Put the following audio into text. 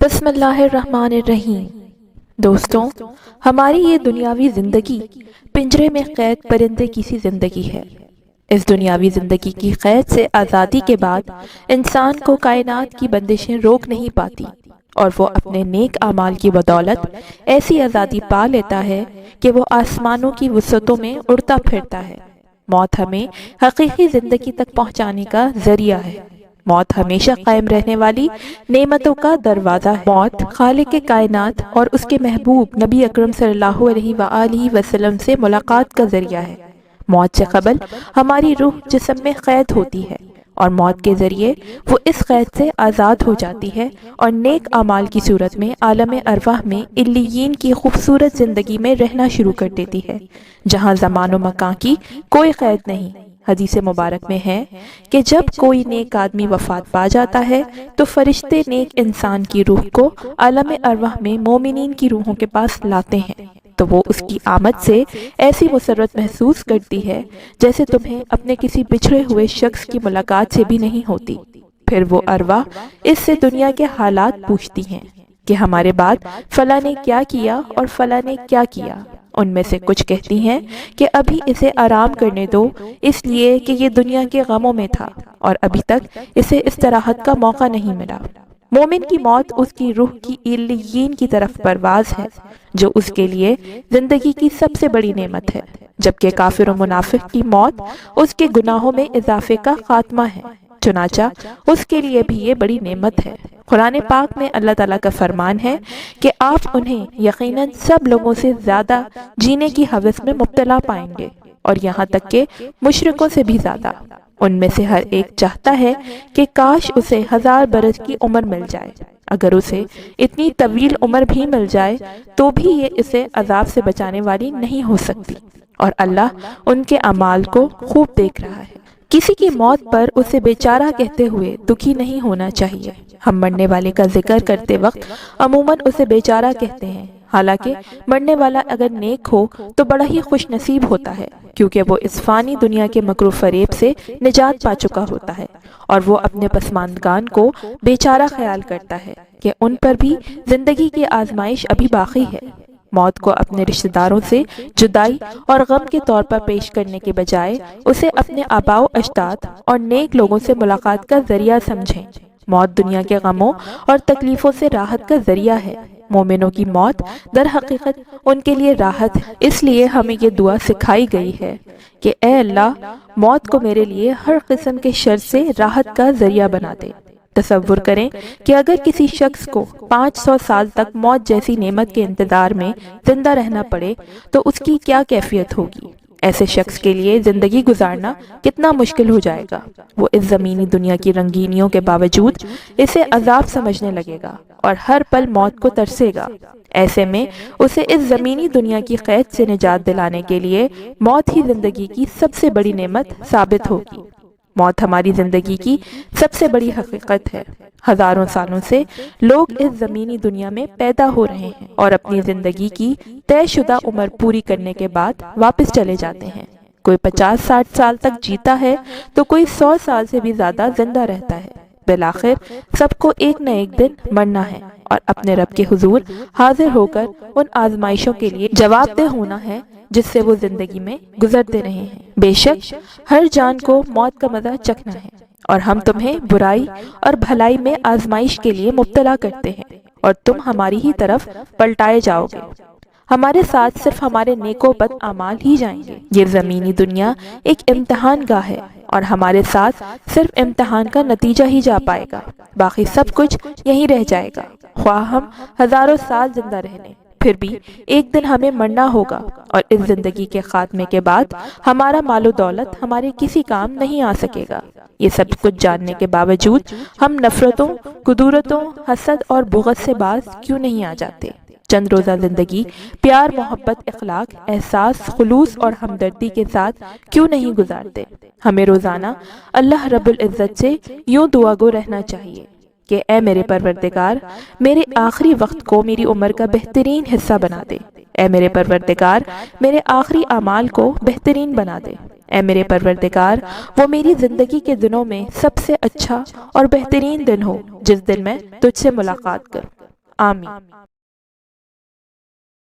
بسم اللہ الرحمن الرحیم۔ دوستوں، ہماری یہ دنیاوی زندگی پنجرے میں قید پرندے کی سی زندگی ہے۔ اس دنیاوی زندگی کی قید سے آزادی کے بعد انسان کو کائنات کی بندشیں روک نہیں پاتی، اور وہ اپنے نیک اعمال کی بدولت ایسی آزادی پا لیتا ہے کہ وہ آسمانوں کی وسعتوں میں اڑتا پھرتا ہے۔ موت ہمیں حقیقی زندگی تک پہنچانے کا ذریعہ ہے۔ موت ہمیشہ قائم رہنے والی نعمتوں کا دروازہ ہے۔ موت خالق کائنات اور اس کے محبوب نبی اکرم صلی اللہ علیہ وآلہ وسلم سے ملاقات کا ذریعہ ہے۔ موت سے قبل ہماری روح جسم میں قید ہوتی ہے، اور موت کے ذریعے وہ اس قید سے آزاد ہو جاتی ہے اور نیک اعمال کی صورت میں عالم ارواح میں علیین کی خوبصورت زندگی میں رہنا شروع کر دیتی ہے، جہاں زمان و مکان کی کوئی قید نہیں۔ حدیث مبارک میں ہے کہ جب کوئی نیک آدمی وفات پا جاتا ہے تو فرشتے نیک انسان کی روح کو عالم ارواح میں مومنین کی روحوں کے پاس لاتے ہیں، تو وہ اس کی آمد سے ایسی مسرت محسوس کرتی ہے جیسے تمہیں اپنے کسی بچھڑے ہوئے شخص کی ملاقات سے بھی نہیں ہوتی۔ پھر وہ ارواح اس سے دنیا کے حالات پوچھتی ہیں کہ ہمارے بعد فلاں نے کیا کیا اور فلاں نے کیا کیا۔ ان میں سے کچھ کہتی ہیں کہ ابھی اسے آرام کرنے دو، اس لیے کہ یہ دنیا کے غموں میں تھا اور ابھی تک اسے استراحت کا موقع نہیں ملا۔ مومن کی موت اس کی روح کی علیین کی طرف پرواز ہے، جو اس کے لیے زندگی کی سب سے بڑی نعمت ہے، جبکہ کافر و منافق کی موت اس کے گناہوں میں اضافے کا خاتمہ ہے، چنانچہ اس کے لیے بھی یہ بڑی نعمت ہے۔ قرآن پاک میں اللہ تعالیٰ کا فرمان ہے کہ آپ انہیں یقیناً سب لوگوں سے زیادہ جینے کی ہوس میں مبتلا پائیں گے، اور یہاں تک کہ مشرکوں سے بھی زیادہ۔ ان میں سے ہر ایک چاہتا ہے کہ کاش اسے 1000 برس کی عمر مل جائے۔ اگر اسے اتنی طویل عمر بھی مل جائے تو بھی یہ اسے عذاب سے بچانے والی نہیں ہو سکتی، اور اللہ ان کے اعمال کو خوب دیکھ رہا ہے۔ کسی کی موت پر اسے بیچارہ کہتے ہوئے دکھی نہیں ہونا چاہیے۔ ہم مرنے والے کا ذکر کرتے وقت عموماً اسے بیچارہ کہتے ہیں، حالانکہ مرنے والا اگر نیک ہو تو بڑا ہی خوش نصیب ہوتا ہے، کیونکہ وہ اس فانی دنیا کے مکر و فریب سے نجات پا چکا ہوتا ہے، اور وہ اپنے پسماندگان کو بیچارہ خیال کرتا ہے کہ ان پر بھی زندگی کی آزمائش ابھی باقی ہے۔ موت کو اپنے رشتہ داروں سے جدائی اور غم کے طور پر پیش کرنے کے بجائے اسے اپنے آباء و اجداد اور نیک لوگوں سے ملاقات کا ذریعہ سمجھیں۔ موت دنیا کے غموں اور تکلیفوں سے راحت کا ذریعہ ہے۔ مومنوں کی موت در حقیقت ان کے لیے راحت ہے۔ اس لیے ہمیں یہ دعا سکھائی گئی ہے کہ اے اللہ، موت کو میرے لیے ہر قسم کے شر سے راحت کا ذریعہ بنا دے۔ تصور کریں کہ اگر کسی شخص کو 500 سال تک موت جیسی نعمت کے انتظار میں زندہ رہنا پڑے تو اس کی کیا کیفیت ہوگی؟ ایسے شخص کے لیے زندگی گزارنا کتنا مشکل ہو جائے گا۔ وہ اس زمینی دنیا کی رنگینیوں کے باوجود اسے عذاب سمجھنے لگے گا اور ہر پل موت کو ترسے گا۔ ایسے میں اسے اس زمینی دنیا کی قید سے نجات دلانے کے لیے موت ہی زندگی کی سب سے بڑی نعمت ثابت ہوگی۔ موت ہماری زندگی کی سب سے بڑی حقیقت ہے۔ ہزاروں سالوں سے لوگ اس زمینی دنیا میں پیدا ہو رہے ہیں اور اپنی زندگی کی طے شدہ عمر پوری کرنے کے بعد واپس چلے جاتے ہیں۔ کوئی 50-60 سال تک جیتا ہے تو کوئی 100 سال سے بھی زیادہ زندہ رہتا ہے۔ بالآخر سب کو ایک نہ ایک دن مرنا ہے اور اپنے رب کے حضور حاضر ہو کر ان آزمائشوں کے لیے جواب دہ ہونا ہے جس سے وہ زندگی میں گزرتے رہے ہیں۔ بے شک ہر جان کو موت کا مزہ چکھنا ہے، اور ہم تمہیں برائی اور بھلائی میں آزمائش کے لیے مبتلا کرتے ہیں، اور تم ہماری ہی طرف پلٹائے جاؤ گے۔ ہمارے ساتھ صرف ہمارے نیک و بد اعمال ہی جائیں گے۔ یہ زمینی دنیا ایک امتحان گاہ ہے، اور ہمارے ساتھ صرف امتحان کا نتیجہ ہی جا پائے گا، باقی سب کچھ یہیں رہ جائے گا۔ خواہ ہم ہزاروں سال زندہ رہ لیں، پھر بھی ایک دن ہمیں مرنا ہوگا، اور اس زندگی کے خاتمے کے بعد ہمارا مال و دولت ہمارے کسی کام نہیں آ سکے گا۔ یہ سب کچھ جاننے کے باوجود ہم نفرتوں، کدورتوں، حسد اور بغض سے باز کیوں نہیں آ جاتے؟ چند روزہ زندگی پیار، محبت، اخلاق، احساس، خلوص اور ہمدردی کے ساتھ کیوں نہیں گزارتے؟ ہمیں روزانہ اللہ رب العزت سے یوں دعا گو رہنا چاہیے کہ اے میرے پروردگار، میرے آخری وقت کو میری عمر کا بہترین حصہ بنا دے۔ اے میرے پروردگار، میرے آخری اعمال کو بہترین بنا دے۔ اے میرے پروردگار، وہ میری زندگی کے دنوں میں سب سے اچھا اور بہترین دن ہو جس دن میں تجھ سے ملاقات کروں۔ آمین۔